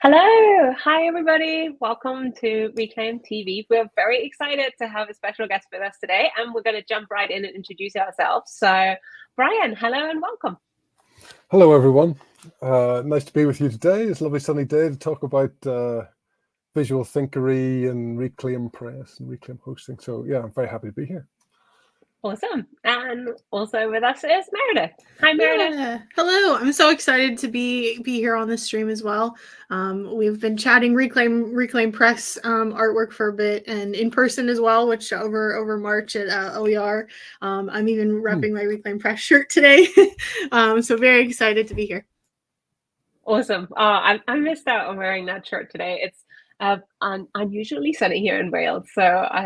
Hello, hi everybody. Welcome to Reclaim TV. We're very excited to have a special guest with us today, and we're going to jump right in and introduce ourselves. So, Bryan, hello and welcome. Hello, everyone. Nice to be with you today. It's a lovely sunny day to talk about Visual Thinkery and ReclaimPress and Reclaim hosting. So yeah, I'm very happy to be here. Awesome. And also with us is Meredith. Hi, Meredith. Yeah. Hello. I'm so excited to be here on this stream as well. We've been chatting ReclaimPress artwork for a bit, and in person as well, which over March at OER. I'm even repping my ReclaimPress shirt today. So very excited to be here. Awesome. I missed out on wearing that shirt today. It's unusually sunny here in Wales, so I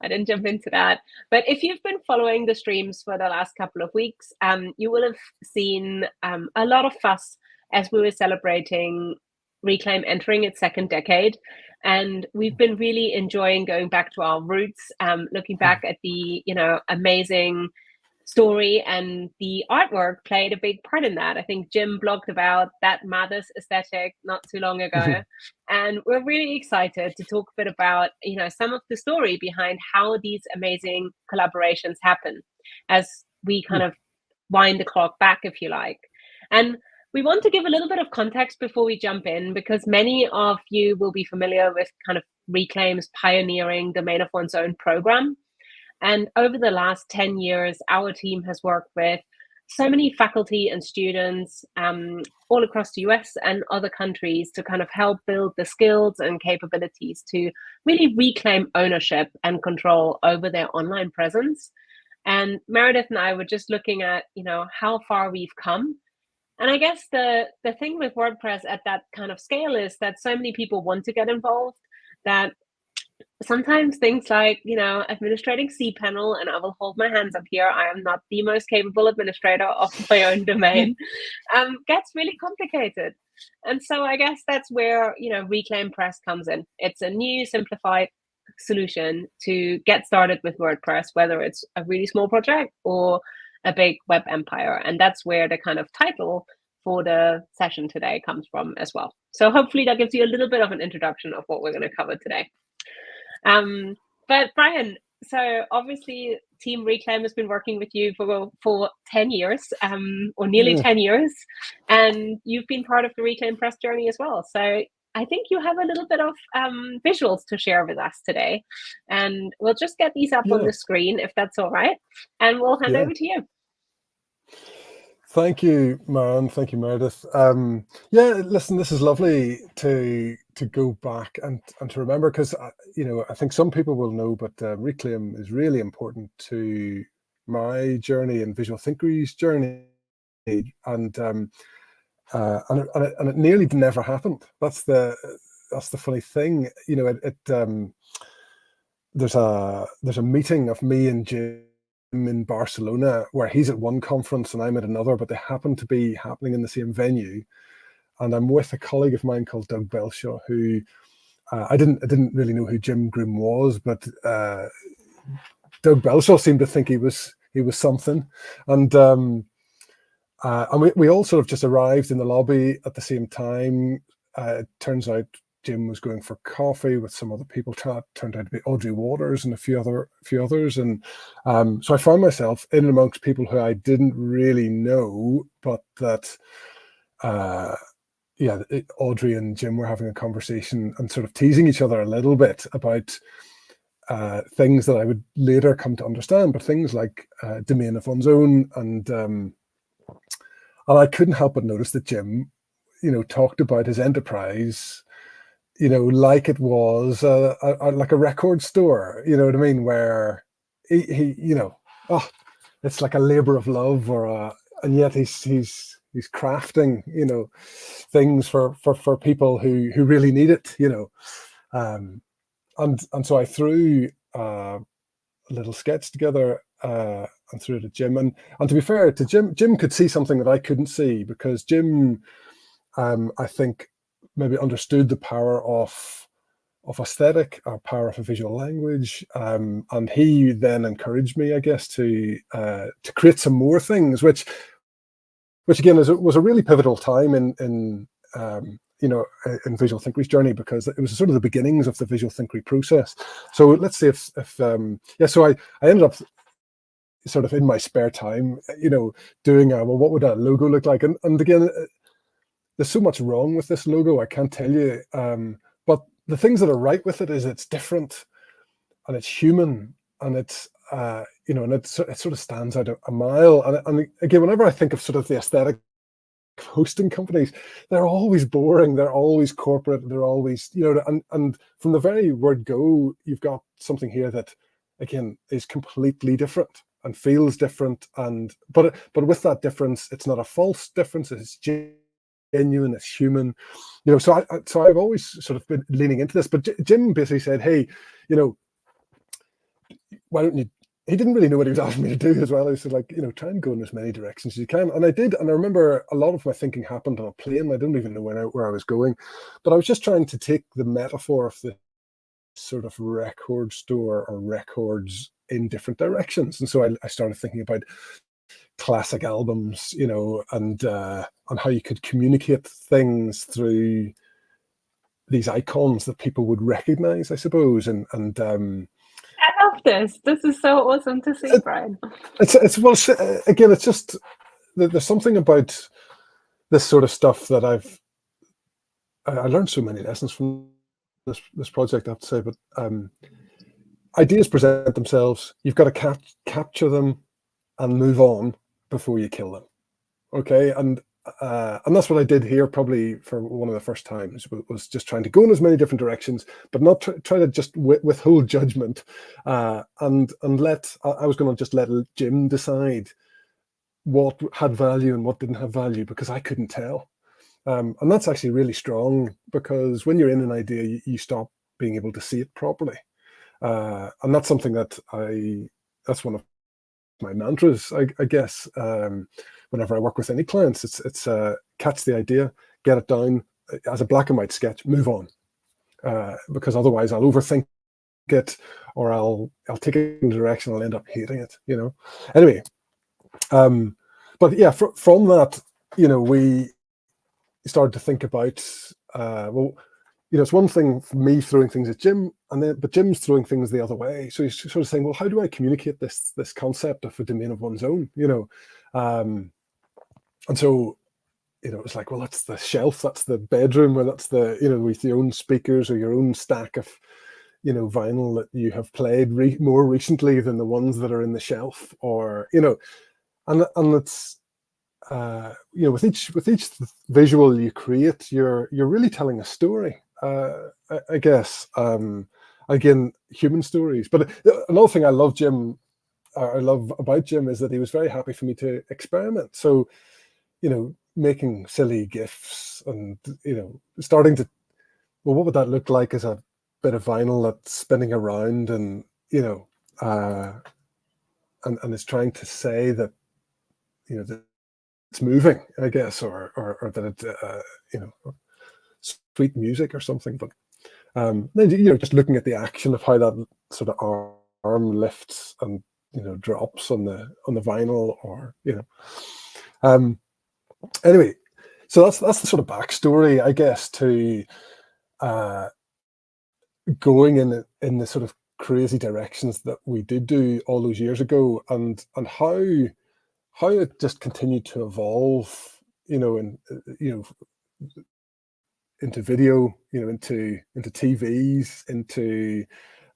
didn't jump into that. But if you've been following the streams for the last couple of weeks, you will have seen a lot of fuss as we were celebrating Reclaim entering its second decade. And we've been really enjoying going back to our roots, looking back at the amazing story, and the artwork played a big part in that. I think Jim blogged about that Mathers aesthetic not too long ago, and we're really excited to talk a bit about some of the story behind how these amazing collaborations happen as we kind of wind the clock back, if you like. And we want to give a little bit of context before we jump in, because many of you will be familiar with kind of Reclaim's pioneering domain of one's own program. And over the last 10 years, our team has worked with so many faculty and students all across the US and other countries to kind of help build the skills and capabilities to really reclaim ownership and control over their online presence. And Meredith and I were just looking at, how far we've come. And I guess the thing with WordPress at that kind of scale is that so many people want to get involved that sometimes things like, administrating cPanel, and I will hold my hands up here, I am not the most capable administrator of my own domain, gets really complicated. And so I guess that's where, ReclaimPress comes in. It's a new simplified solution to get started with WordPress, whether it's a really small project or a big web empire. And that's where the kind of title for the session today comes from as well. So hopefully that gives you a little bit of an introduction of what we're going to cover today. But Bryan, so obviously Team Reclaim has been working with you for 10 years, or nearly 10 years, and you've been part of the ReclaimPress journey as well. So I think you have a little bit of visuals to share with us today, and we'll just get these up on the screen if that's all right, and we'll hand over to you. Thank you, Maren. Thank you, Meredith. Yeah, listen, this is lovely to go back and to remember, because I think some people will know, but Reclaim is really important to my journey and Visual Thinkery's journey, and it nearly never happened. That's the funny thing. There's a meeting of me and Jim in Barcelona where he's at one conference and I'm at another, but they happen to be happening in the same venue. And I'm with a colleague of mine called Doug Belshaw, who I didn't really know who Jim Groom was, but Doug Belshaw seemed to think he was something. And we all sort of just arrived in the lobby at the same time. It turns out Jim was going for coffee with some other people. Turned out to be Audrey Waters and a few others, and so I found myself in and amongst people who I didn't really know, but that Audrey and Jim were having a conversation and sort of teasing each other a little bit about things that I would later come to understand, but things like domain of one's own, and I couldn't help but notice that Jim, talked about his enterprise, like it was like a record store, you know what I mean, where he it's like a labor of love, and yet he's crafting, things for people who really need it, and so I threw a little sketch together and threw it at Jim, and to be fair to Jim could see something that I couldn't see, because Jim, I think, maybe understood the power of aesthetic, or power of a visual language, and he then encouraged me, I guess, to create some more things, which again was a really pivotal time in in Visual Thinkery's journey, because it was sort of the beginnings of the Visual Thinkery process. So let's see so I ended up sort of in my spare time, doing well, what would that logo look like? And again, there's so much wrong with this logo, I can't tell you. But the things that are right with it is it's different, and it's human, and it's and it sort of stands out a mile. And again, whenever I think of sort of the aesthetic hosting companies, they're always boring, they're always corporate, they're always, and from the very word go, you've got something here that, again, is completely different and feels different, but with that difference, it's not a false difference, it's genuine, it's human, so I've always sort of been leaning into this. But Jim basically said, hey, why don't you, he didn't really know what he was asking me to do as well. He said, like, try and go in as many directions as you can. And I did. And I remember a lot of my thinking happened on a plane. I don't even know where I was going, but I was just trying to take the metaphor of the sort of record store or records in different directions. And so I started thinking about classic albums, and how you could communicate things through these icons that people would recognize, I suppose. And I love this. This is so awesome to see, Bryan. It's well, again, it's just there's something about this sort of stuff that I learned so many lessons from this project, I have to say. But ideas present themselves. You've got to capture them and move on before you kill them. Okay, and that's what I did here, probably for one of the first times, was just trying to go in as many different directions, but not try to just withhold judgment, and I was going to just let Jim decide what had value and what didn't have value, because I couldn't tell. And that's actually really strong, because when you're in an idea, you stop being able to see it properly. And that's something that's one of my mantras, I guess. Whenever I work with any clients, it's catch the idea, get it down as a black and white sketch, move on, because otherwise I'll overthink it, or I'll take it in a direction, I'll end up hating it. Anyway, but yeah, from that, we started to think about it's one thing for me throwing things at Jim, but Jim's throwing things the other way. So he's sort of saying, well, how do I communicate this concept of a domain of one's own? And so, it's like, well, that's the shelf, that's the bedroom, or that's the, with your own speakers or your own stack of, vinyl that you have played more recently than the ones that are in the shelf, or, and it's, with each visual you create, you're really telling a story, I guess. Again, human stories. But another thing I love about Jim is that he was very happy for me to experiment. So, making silly GIFs and, starting to, well, what would that look like as a bit of vinyl that's spinning around, and, and it's trying to say that, that it's moving, I guess, or that it, sweet music or something. But then, just looking at the action of how that sort of arm lifts and, drops on the vinyl, or, anyway, so that's the sort of backstory, I guess, to going in the sort of crazy directions that we did do all those years ago, and how it just continued to evolve, into video, into TVs, into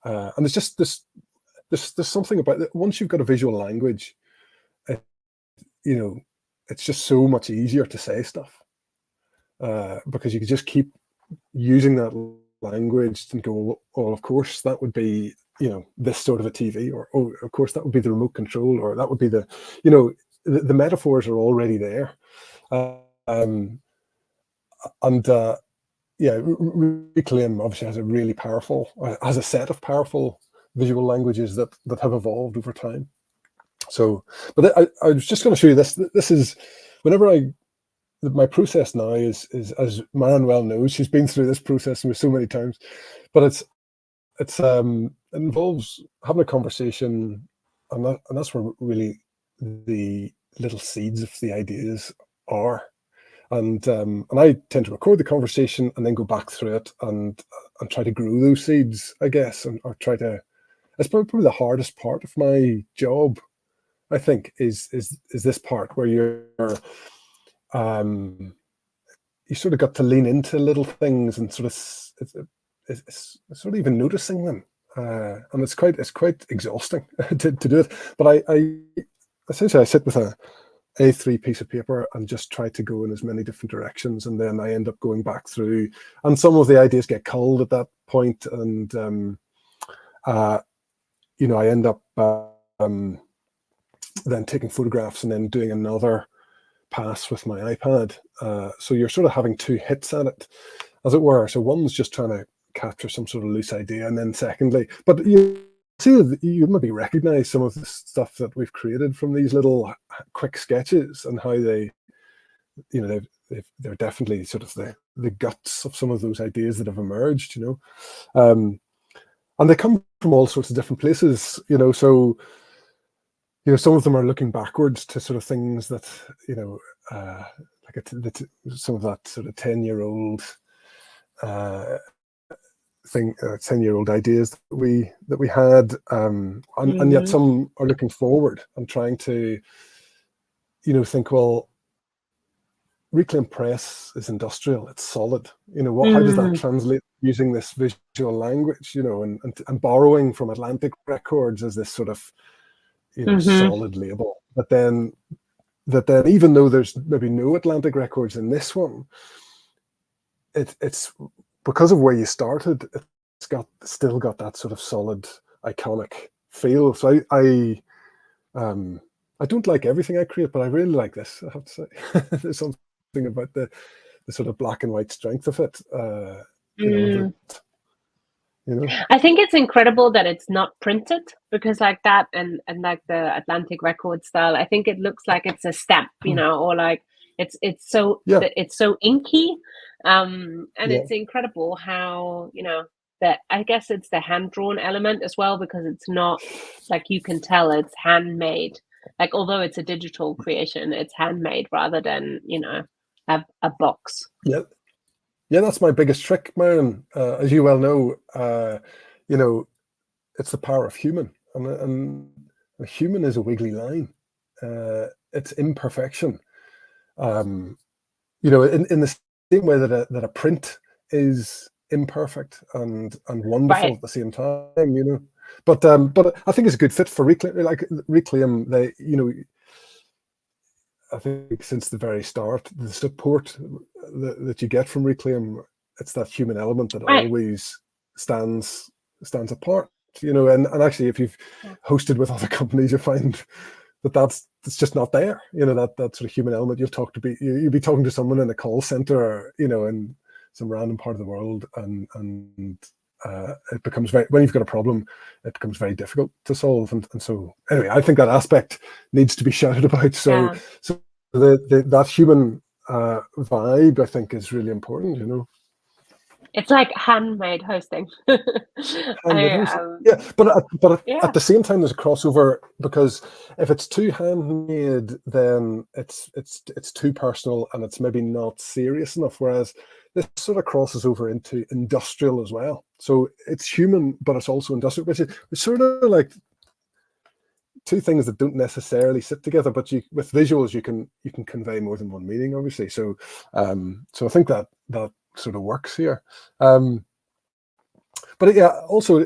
and there's just there's something about that. Once you've got a visual language, it's just so much easier to say stuff, because you can just keep using that language and go, oh, of course that would be, this sort of a TV, or, oh, of course that would be the remote control, or that would be the, the metaphors are already there. Reclaim obviously has a set of powerful visual languages that have evolved over time. So, but I was just going to show you this. This is, my process now is, as Marianne well knows, she's been through this process so many times, but it involves having a conversation, and that's where really the little seeds of the ideas are. and I tend to record the conversation and then go back through it and try to grow those seeds, I guess, or try to. It's probably the hardest part of my job, I think, is this part where you sort of got to lean into little things and sort of it's sort of even noticing them, and it's quite exhausting to do it. But I essentially I sit with a A3 piece of paper and just try to go in as many different directions, and then I end up going back through, and some of the ideas get culled at that point, and I end up then taking photographs and then doing another pass with my iPad. So you're sort of having two hits at it, as it were. So one's just trying to capture some sort of loose idea, and then secondly, but you see, you maybe recognize some of the stuff that we've created from these little quick sketches and how they're definitely sort of the guts of some of those ideas that have emerged, and they come from all sorts of different places, so some of them are looking backwards to sort of things that some of that sort of 10-year-old thing, 10-year-old ideas that we had, and yet some are looking forward and trying to think, well, ReclaimPress is industrial, it's solid, how does that translate using this visual language, and borrowing from Atlantic Records as this sort of solid label, but then even though there's maybe no Atlantic Records in this one, it's because of where you started, it's still got that sort of solid, iconic feel. So I don't like everything I create, but I really like this, I have to say. There's something about the sort of black and white strength of it. I think it's incredible that it's not printed, because like that and like the Atlantic Record style, I think it looks like it's a stamp, or like it's so inky, and it's incredible how that, I guess it's the hand-drawn element as well, because it's not like, you can tell it's handmade, like although it's a digital creation, it's handmade rather than a box. Yeah, that's my biggest trick, Marion. As you well know, it's the power of human, and a human is a wiggly line. It's imperfection. In the same way that a print is imperfect and wonderful at the same time, But I think it's a good fit for Reclaim. Like Reclaim, they, I think since the very start, the support that you get from Reclaim, it's that human element that always stands apart, and actually if you've hosted with other companies, you find that's just not there, that sort of human element. You'll be talking to someone in a call center, in some random part of the world, and it becomes when you've got a problem, it becomes very difficult to solve, and so anyway, I think that aspect needs to be shouted about. So that human vibe, I think, is really important. It's like handmade hosting. But at the same time, there's a crossover, because if it's too handmade, then it's too personal and it's maybe not serious enough. Whereas this sort of crosses over into industrial as well. So it's human, but it's also industrial, which is sort of like two things that don't necessarily sit together. But with visuals, you can convey more than one meaning, obviously. So I think that sort of works here. But yeah, also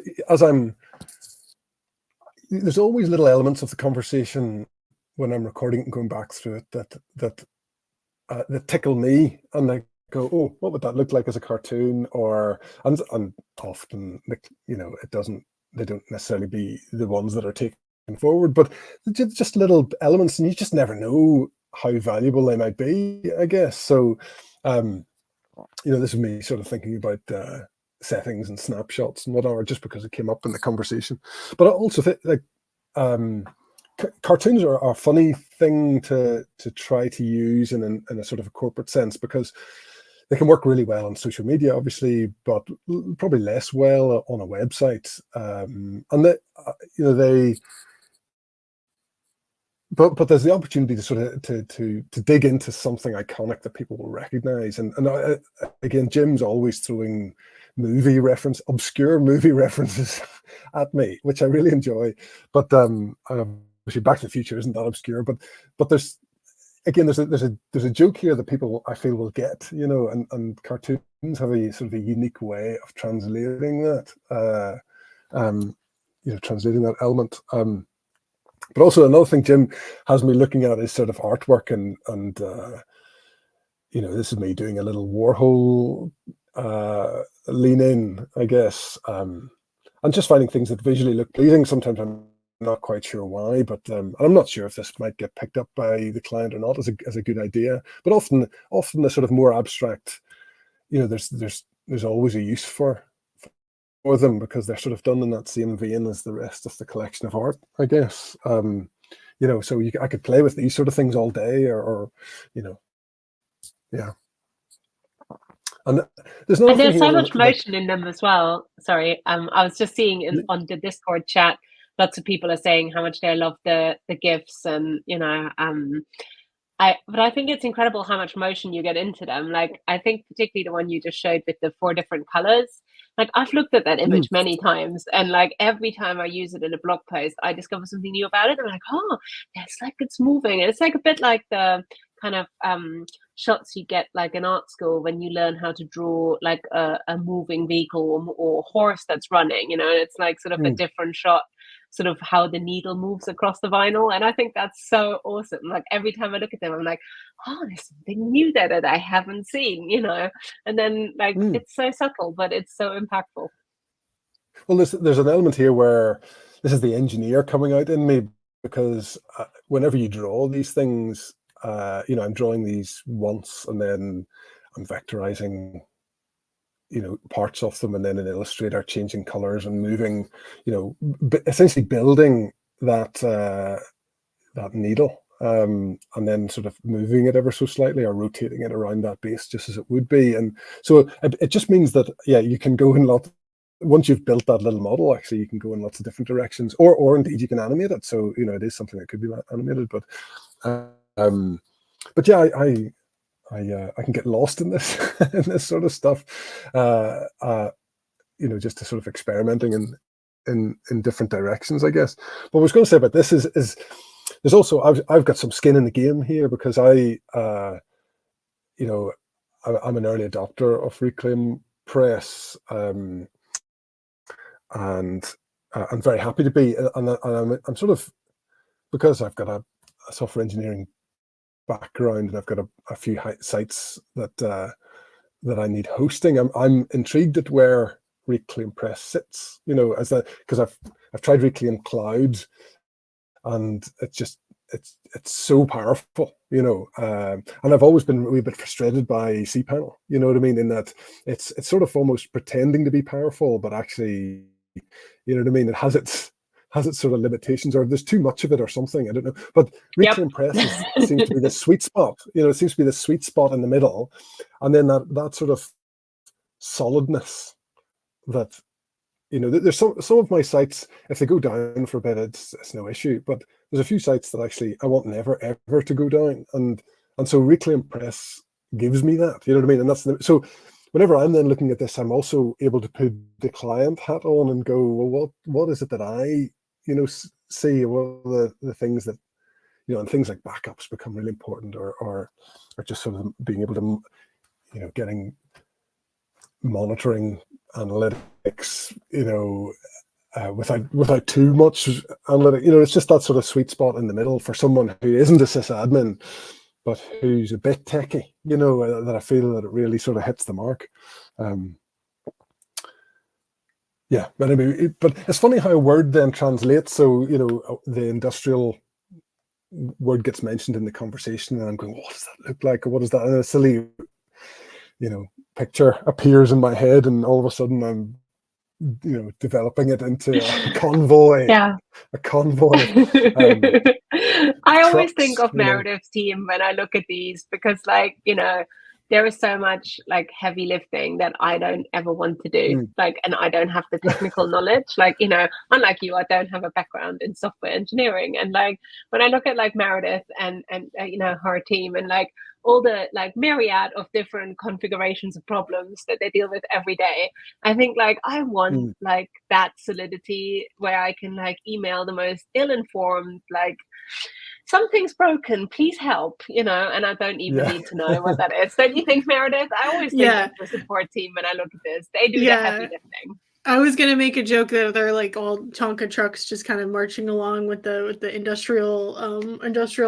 there's always little elements of the conversation when I'm recording it and going back through it that tickle me, and I go, oh, what would that look like as a cartoon? And often, they don't necessarily be the ones that are taken forward, but just little elements, and you just never know how valuable they might be, I guess. So this is me sort of thinking about settings and snapshots and whatever, just because it came up in the conversation. But I also think cartoons are a funny thing to try to use in a sort of a corporate sense, because they can work really well on social media, obviously, but probably less well on a website. And but there's the opportunity to sort of to dig into something iconic that people will recognize. And again, Jim's always throwing obscure movie references at me, which I really enjoy. But obviously Back to the Future isn't that obscure, but there's a joke here that people, I feel, will get, and cartoons have a sort of a unique way of translating that, translating that element. But also another thing Jim has me looking at is sort of artwork, and this is me doing a little Warhol lean in, I guess, and just finding things that visually look pleasing. Sometimes I'm not quite sure why, but I'm not sure if this might get picked up by the client or not as a good idea. But often the sort of more abstract, there's always a use for them, because they're sort of done in that same vein as the rest of the collection of art, I guess. So I could play with these sort of things all day, or yeah. And there's so much motion in them as well. Sorry, I was just seeing on the Discord chat, lots of people are saying how much they love the GIFs, and but I think it's incredible how much motion you get into them. Like, I think particularly the one you just showed with the 4 different colors. Like, I've looked at that image many times, and like every time I use it in a blog post, I discover something new about it. I'm like, oh, it's like it's moving. And it's like a bit like the kind of shots you get like in art school when you learn how to draw like a moving vehicle or horse that's running. It's like sort of a different shot, sort of how the needle moves across the vinyl. And I think that's so awesome. Like, every time I look at them, I'm like, oh, there's something new there that I haven't seen, and then like it's so subtle, but it's so impactful. Well, there's an element here where this is the engineer coming out in me, because whenever you draw these things, I'm drawing these once, and then I'm vectorizing parts of them, and then in Illustrator changing colors and moving, essentially building that needle, and then sort of moving it ever so slightly, or rotating it around that base just as it would be. And so it just means that, you can go in once you've built that little model, actually you can go in lots of different directions, or indeed you can animate it. So it is something that could be animated, but yeah, I can get lost in this in this sort of stuff, just to sort of experimenting in different directions, I guess. What I was going to say about this is there's also, I've got some skin in the game here, because I'm an early adopter of ReclaimPress, and I'm very happy to be, and I'm sort of, because I've got a software engineering background, and I've got a few sites that I need hosting. I'm intrigued at where ReclaimPress sits, because I've tried Reclaim Cloud, and it's so powerful, and I've always been a wee bit frustrated by cPanel, you know what I mean, in that it's sort of almost pretending to be powerful, but actually, you know what I mean, it has its sort of limitations, or there's too much of it or something, I don't know. But ReclaimPress seems to be the sweet spot, it seems to be the sweet spot in the middle, and then that sort of solidness that, there's some of my sites, if they go down for a bit, it's no issue, but there's a few sites that actually I want never ever to go down, and so ReclaimPress gives me that, you know what I mean. And so whenever I'm then looking at this, I'm also able to put the client hat on and go, well, what is it that I see? What are the things that, and things like backups become really important, or just sort of being able to, getting monitoring analytics, without too much analytic, it's just that sort of sweet spot in the middle for someone who isn't a sysadmin, but who's a bit techy, that I feel that it really sort of hits the mark. Yeah, but anyway, but it's funny how a word then translates. So, the industrial word gets mentioned in the conversation, and I'm going, what does that look like? Or what is that? And a silly, picture appears in my head, and all of a sudden I'm, developing it into a convoy. Yeah. A convoy. I always think of Meredith's team when I look at these, because, like, there is so much like heavy lifting that I don't ever want to do. Like, and I don't have the technical knowledge. Like, you know, unlike you, I don't have a background in software engineering. And like, when I look at like Meredith and you know, her team, and like all the like myriad of different configurations of problems that they deal with every day, I think like I want like that solidity where I can like email the most ill-informed, like, something's broken, please help, you know, and I don't even need to know what that is. Don't you think, Meredith? I always think of the support team when I look at this. They do the heavy lifting. I was gonna make a joke that they're like all Tonka trucks just kind of marching along with the industrial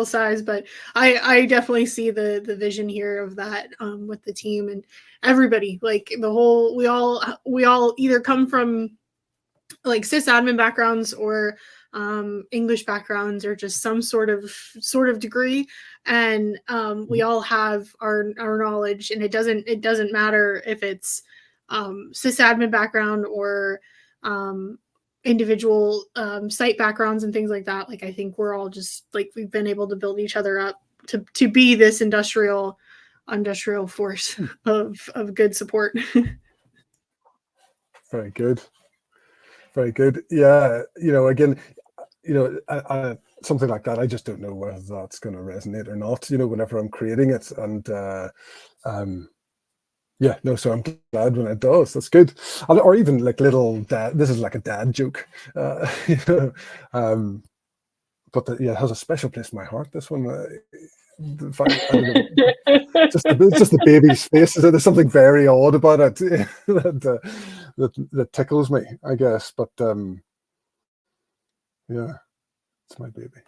size, but I definitely see the vision here of that with the team and everybody. Like the whole, we all either come from like sysadmin backgrounds or English backgrounds or just some sort of degree, and we all have our knowledge, and it doesn't matter if it's sysadmin background or individual site backgrounds and things like that. Like I think we're all just like, we've been able to build each other up to be this industrial force of good support. Very good. Very good. Yeah, you know, again, you know, something like that, I just don't know whether that's going to resonate or not, you know, whenever I'm creating it. And yeah, no, so I'm glad when it does. That's good. Or even like little dad, this is like a dad joke, you know, but yeah, it has a special place in my heart, this one. I don't know, just the baby's face. There's something very odd about it that tickles me, I guess. But yeah, it's my baby.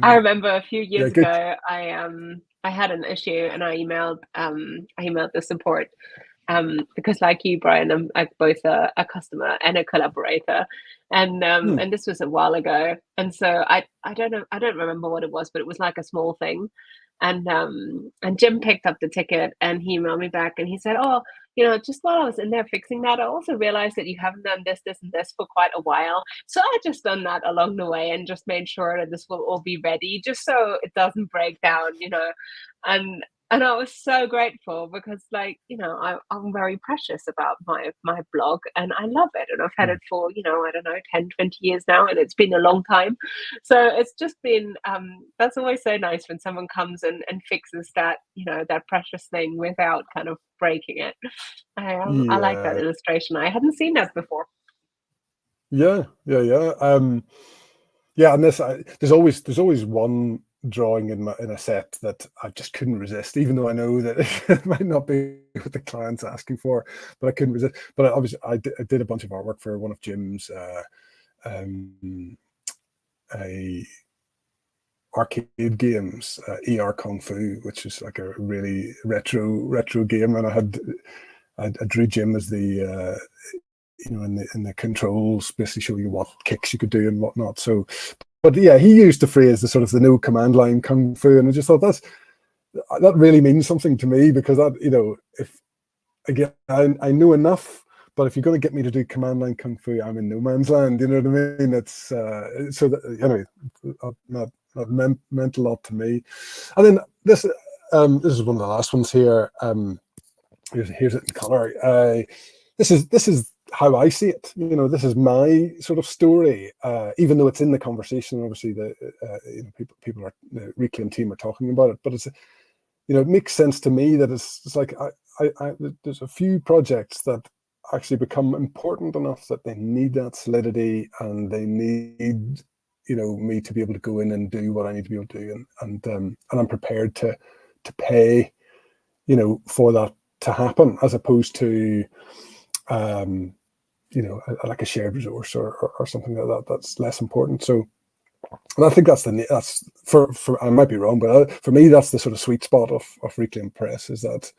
I remember a few years ago, I had an issue and I emailed the support because, like you, Brian, I'm like both a customer and a collaborator, and this was a while ago, and so I don't remember what it was, but it was like a small thing, and Jim picked up the ticket and he emailed me back and he said, oh, you know, just while I was in there fixing that, I also realized that you haven't done this, this, and this for quite a while. So I just done that along the way and just made sure that this will all be ready, just so it doesn't break down, you know. And I was so grateful because, like, you know, I'm very precious about my blog and I love it. And I've had it for, you know, I don't know, 10, 20 years now, and it's been a long time. So it's just been, that's always so nice when someone comes and fixes that, you know, that precious thing without kind of breaking it. I like that illustration. I hadn't seen that before. Yeah. Yeah, and there's always one drawing in a set that I just couldn't resist, even though I know that it might not be what the client's asking for, but I couldn't resist. But obviously I did a bunch of artwork for one of Jim's arcade games, ER Kung Fu, which is like a really retro game, and I drew Jim as the you know, in the controls, basically show you what kicks you could do and whatnot. So, but yeah, he used the phrase the no command line kung fu, and I just thought that really means something to me, because that, you know, if again I know enough, but if you're going to get me to do command line kung fu, I'm in no man's land. You know what I mean? It's so that, anyway, that meant a lot to me. And then this is one of the last ones here. Here's it in color. This is how I see it. You know, this is my sort of story, even though it's in the conversation. Obviously, you know, people are, the Reclaim team are talking about it, but it's, you know, it makes sense to me that it's like there's a few projects that actually become important enough that they need that solidity, and they need, you know, me to be able to go in and do what I need to be able to do, and I'm prepared to pay, you know, for that to happen, as opposed to you know, like a shared resource or something like that that's less important. So, and I think that's for I might be wrong, but for me that's the sort of sweet spot of ReclaimPress, is that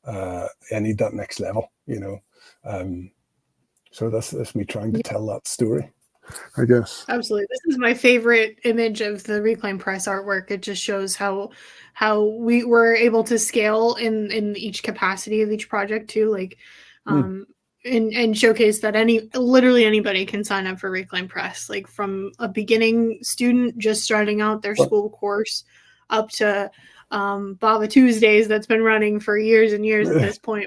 I need that next level, you know. So that's me trying to tell that story, I guess. Absolutely. This is my favorite image of the ReclaimPress artwork. It just shows how we were able to scale in each capacity of each project too, like and showcase that literally anybody can sign up for ReclaimPress, like from a beginning student just starting out their school course up to Baba Tuesdays that's been running for years and years at this point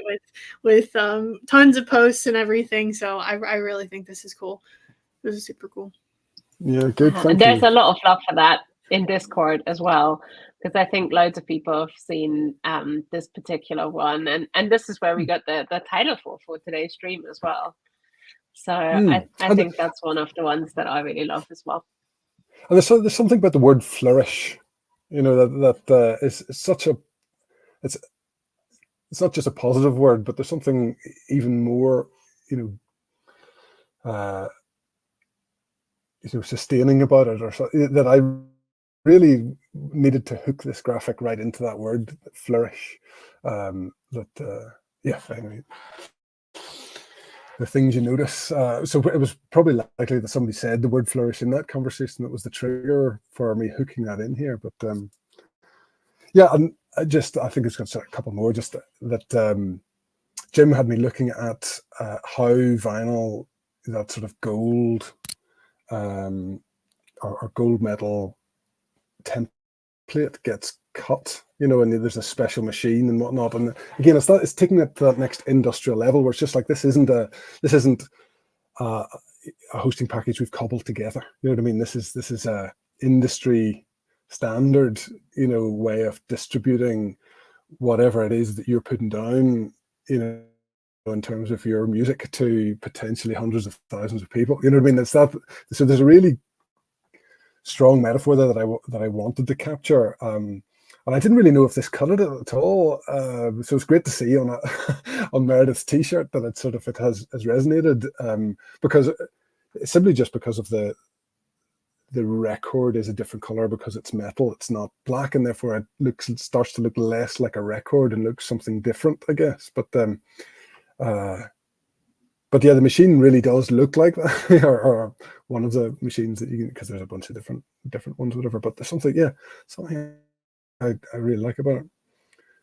with tons of posts and everything. So I really think this is cool. This is super cool. Yeah, good. Thank And you. there's a lot of love for that in Discord as well, because I think loads of people have seen this particular one, and this is where we got the title for today's stream as well. So I think that's one of the ones that I really love as well. And there's something about the word flourish, you know, that is such a, it's not just a positive word, but there's something even more, you know, sustaining about it, or so, that I really needed to hook this graphic right into that word, flourish. Yeah, anyway, the things you notice. So it was probably likely that somebody said the word flourish in that conversation that was the trigger for me hooking that in here. But yeah, and I think it's got a couple more. Just that Jim had me looking at how vinyl, that sort of gold or gold metal template gets cut, you know, and there's a special machine and whatnot. And again, it's taking it to that next industrial level where it's just like, this isn't a hosting package we've cobbled together. You know what I mean? This is a industry standard, you know, way of distributing whatever it is that you're putting down, you know, in terms of your music to potentially hundreds of thousands of people. You know what I mean? It's that. So there's a really strong metaphor there that I wanted to capture. And I didn't really know if this cut it at all. So it's great to see on on Meredith's T-shirt that it has resonated, because simply just because of the record is a different color because it's metal. It's not black, and therefore it starts to look less like a record and looks something different, I guess. But yeah, the machine really does look like that, or one of the machines that you can, because there's a bunch of different ones, whatever. But there's something I really like about it.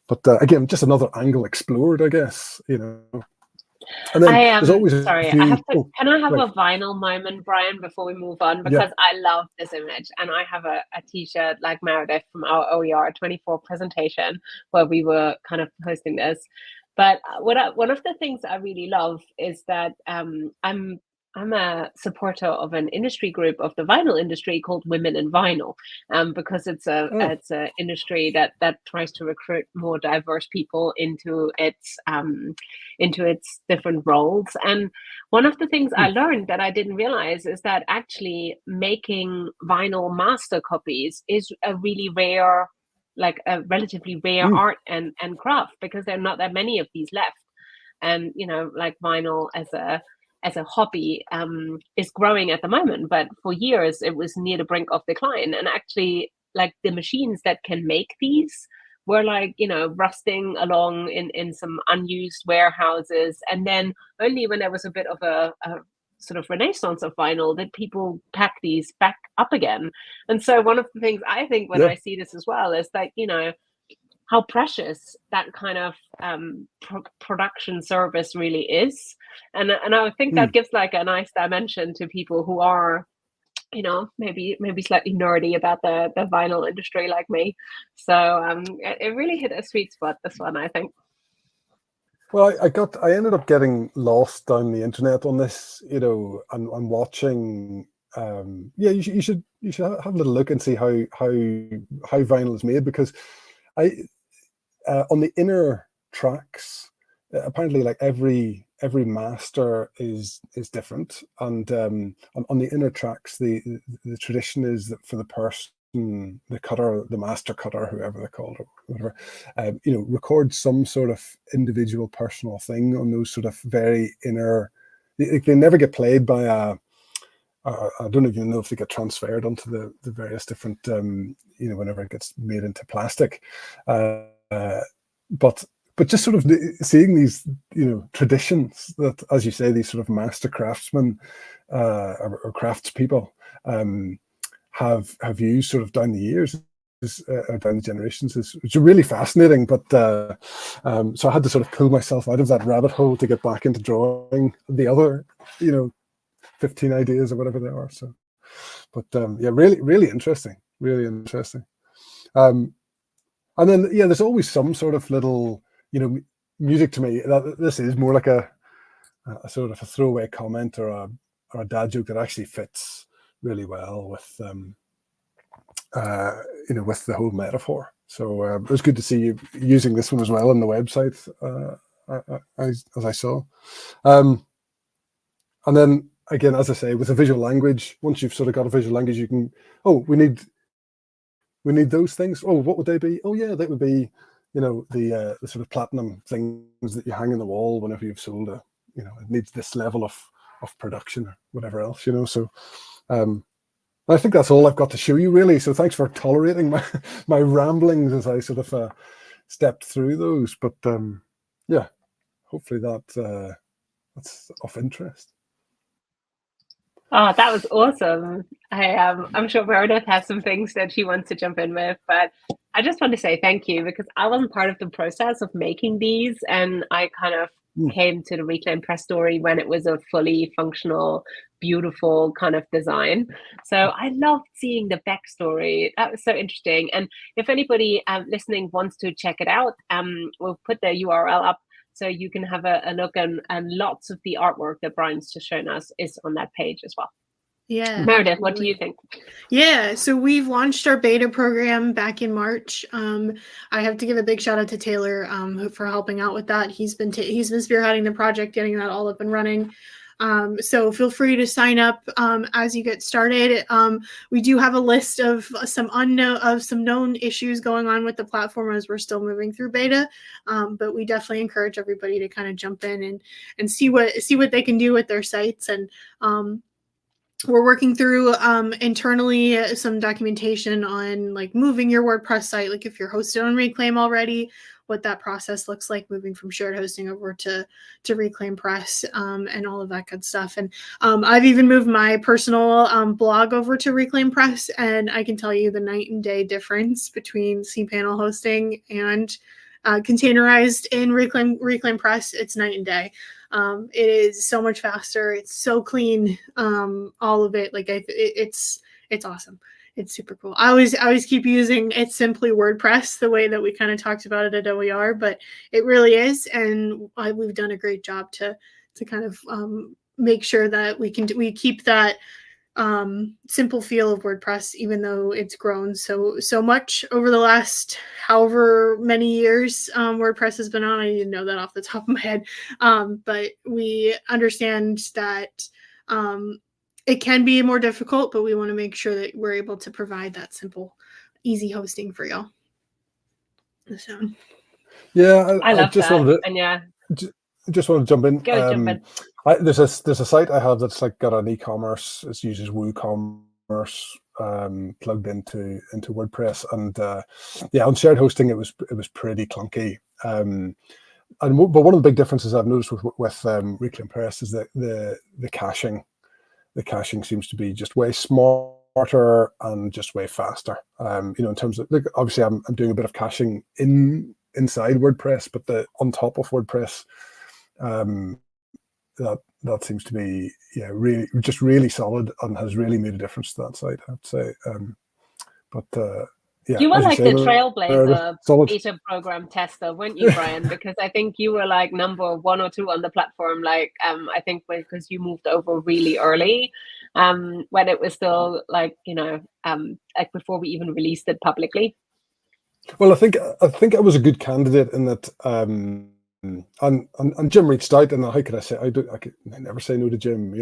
But again, just another angle explored, I guess, you know. And then there's always sorry, I have to. Can I have a vinyl moment, Brian, before we move on? Because I love this image, and I have a T-shirt like Meredith from our OER 24 presentation where we were kind of hosting this. But one of the things I really love is that I'm a supporter of an industry group of the vinyl industry called Women in Vinyl, because it's a industry that tries to recruit more diverse people into its different roles. And one of the things I learned that I didn't realize is that actually making vinyl master copies is a really rare, like a relatively rare art and craft, because there are not that many of these left. And you know, like vinyl as a hobby is growing at the moment, but for years it was near the brink of decline. And actually, like, the machines that can make these were, like, you know, rusting along in some unused warehouses. And then only when there was a bit of a sort of renaissance of vinyl did people pack these back up again. And so one of the things I think when I see this as well is that, you know, how precious that kind of production service really is. And I think that gives like a nice dimension to people who are, you know, maybe slightly nerdy about the vinyl industry like me. So it really hit a sweet spot, this one, I think. Well, I ended up getting lost down the internet on this, you know, and watching. You should have a little look and see how vinyl is made, because on the inner tracks, apparently, like every master is different, and on the inner tracks, the tradition is that for the person, the cutter, the master cutter, whoever they're called or whatever, you know, record some sort of individual personal thing on those sort of very inner. They never get played by a. I don't even know if they get transferred onto the various different, you know, whenever it gets made into plastic. But just sort of seeing these, you know, traditions that, as you say, these sort of master craftsmen or craftspeople have used sort of down the years, down the generations, it's really fascinating. But so I had to sort of pull myself out of that rabbit hole to get back into drawing the other, you know, 15 ideas or whatever they are. So, but yeah, really interesting, really interesting. And then, yeah, there's always some sort of little, music to me. This is more like a sort of a throwaway comment or a dad joke that actually fits really well with, with the whole metaphor. So it was good to see you using this one as well on the website, as I saw. And then again, as I say, with a visual language, once you've sort of got a visual language, you can, we need those things. Oh, what would they be? Oh yeah, that would be, the sort of platinum things that you hang on the wall whenever you've sold it needs this level of production or whatever else, So I think that's all I've got to show you, really. So thanks for tolerating my ramblings as I sort of stepped through those. But yeah, hopefully that's of interest. Oh, that was awesome. I'm sure Meredith has some things that she wants to jump in with, but I just want to say thank you because I wasn't part of the process of making these, and I kind of came to the ReclaimPress story when it was a fully functional, beautiful kind of design. So I loved seeing the backstory. That was so interesting. And if anybody listening wants to check it out, we'll put the URL up so you can have a look, and lots of the artwork that Bryan's just shown us is on that page as well. Yeah. Meredith, what do you think? Yeah, so we've launched our beta program back in March. I have to give a big shout out to Taylor for helping out with that. He's been spearheading the project, getting that all up and running. So feel free to sign up as you get started. We do have a list of some known issues going on with the platform as we're still moving through beta. But we definitely encourage everybody to kind of jump in and see what they can do with their sites. And we're working through internally some documentation on like moving your WordPress site, like if you're hosted on Reclaim already, what that process looks like, moving from shared hosting over to ReclaimPress and all of that good stuff. And I've even moved my personal blog over to ReclaimPress, and I can tell you the night and day difference between cPanel hosting and containerized in ReclaimPress. It's night and day. It is so much faster. It's so clean. All of it, like it's awesome. It's super cool. I always keep using It's Simply WordPress, the way that we kind of talked about it at OER, but it really is, and we've done a great job to kind of make sure that we keep that simple feel of WordPress, even though it's grown so much over the last however many years WordPress has been on. I didn't know that off the top of my head, but we understand that it can be more difficult, but we want to make sure that we're able to provide that simple, easy hosting for y'all. So, yeah, I love just that. And yeah, just want to jump in. Jump in. There's a site I have that's like got an e-commerce. It uses WooCommerce plugged into WordPress, and on shared hosting it was pretty clunky. But one of the big differences I've noticed with ReclaimPress is that the caching. The caching seems to be just way smarter and just way faster. In terms of, like, obviously I'm doing a bit of caching inside WordPress, but on top of WordPress, that seems to be really solid and has really made a difference to that site, I have to say. You were like the trailblazer beta program tester, weren't you, Bryan? Because I think you were like number 1 or 2 on the platform. Like I think because you moved over really early, when it was still like like before we even released it publicly. Well, I think I was a good candidate in that. And Jim reached out, and how could I say I never say no to Jim,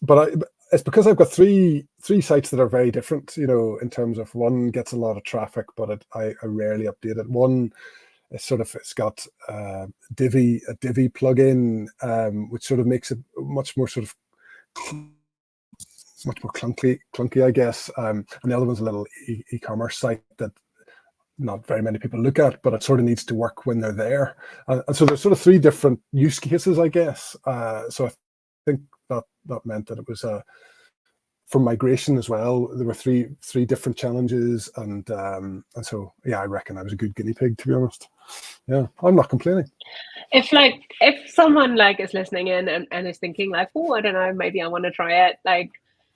but it's because I've got three sites that are very different, in terms of one gets a lot of traffic, but I rarely update it. One is it's got a Divi plugin, which sort of makes it much more clunky, I guess. And the other one's a little e-commerce site that not very many people look at, but it sort of needs to work when they're there. And so there's sort of 3 different use cases, I guess. So I think that meant that it was for migration as well. There were three different challenges, and so I reckon I was a good guinea pig, to be honest. Yeah, I'm not complaining. If someone is listening in and is thinking like, oh, I don't know, maybe I want to try it.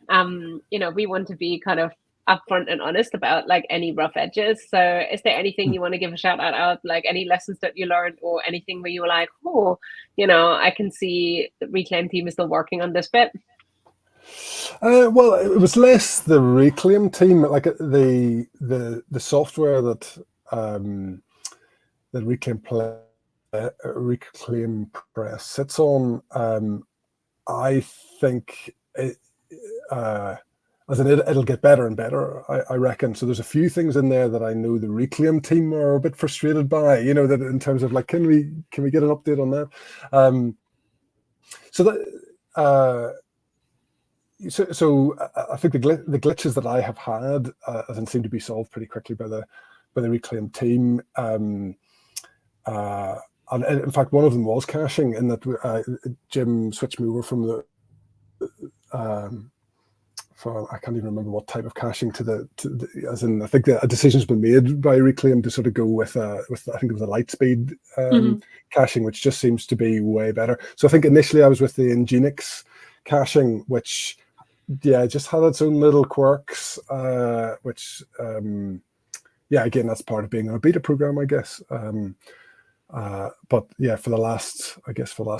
We want to be kind of upfront and honest about like any rough edges. So is there anything you want to give a shout out, like any lessons that you learned or anything where you were like, oh, I can see the Reclaim team is still working on this bit? Well, it was less the Reclaim team, like the software that ReclaimPress sits on. I think it'll get better and better, I reckon. So there's a few things in there that I know the Reclaim team are a bit frustrated by, that in terms of like, can we get an update on that? So I think the glitches that I have had seem to be solved pretty quickly by the Reclaim team. And in fact, one of them was caching, in that Jim switched me over from the I can't even remember what type of caching as in, I think a decision's been made by Reclaim to sort of go with I think it was a Lightspeed caching, which just seems to be way better. So I think initially I was with the Nginx caching, which just had its own little quirks, which again, that's part of being on a beta program, I guess. But yeah, for the last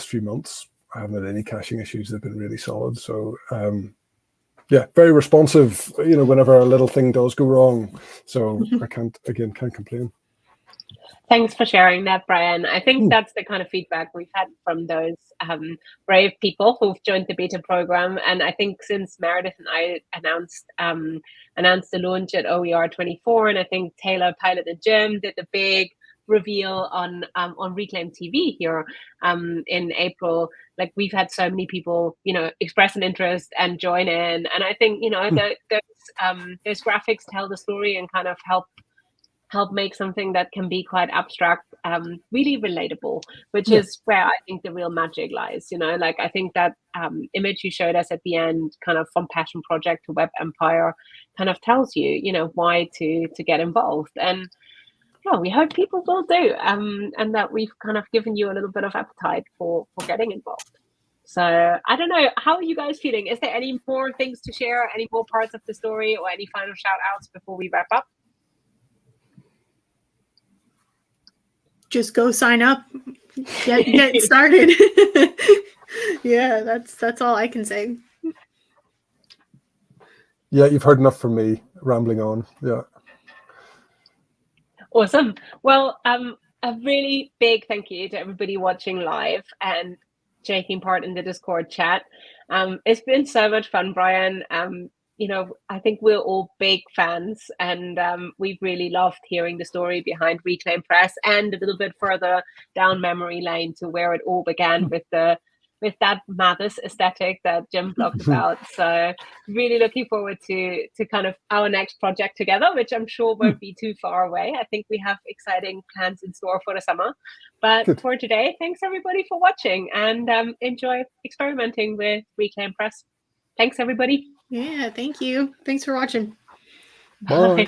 few months, I haven't had any caching issues. They've been really solid. So very responsive, whenever a little thing does go wrong. So I can't complain. Thanks for sharing that, Bryan. I think that's the kind of feedback we've had from those brave people who've joined the beta program. And I think since Meredith and I announced the launch at OER 24, and I think Taylor, Pilot, and Jim did the big reveal on Reclaim TV here in April, like we've had so many people express an interest and join in, and I think those graphics tell the story and kind of help make something that can be quite abstract really relatable, which is where I think the real magic lies. Like I think that image you showed us at the end, kind of from passion project to web empire, kind of tells you why to get involved. And we hope people will do, and that we've kind of given you a little bit of appetite for getting involved. So I don't know, how are you guys feeling? Is there any more things to share, any more parts of the story, or any final shout outs before we wrap up? Just go sign up, get started. Yeah, that's all I can say. Yeah, you've heard enough from me rambling on. Yeah. Awesome. Well, a really big thank you to everybody watching live and taking part in the Discord chat. It's been so much fun, Bryan. I think we're all big fans, and we've really loved hearing the story behind ReclaimPress and a little bit further down memory lane to where it all began with that Mathers aesthetic that Jim blogged about. So really looking forward to kind of our next project together, which I'm sure won't be too far away. I think we have exciting plans in store for the summer. But for today, thanks everybody for watching, and enjoy experimenting with ReclaimPress. Thanks everybody. Yeah, thank you. Thanks for watching. Bye. Bye.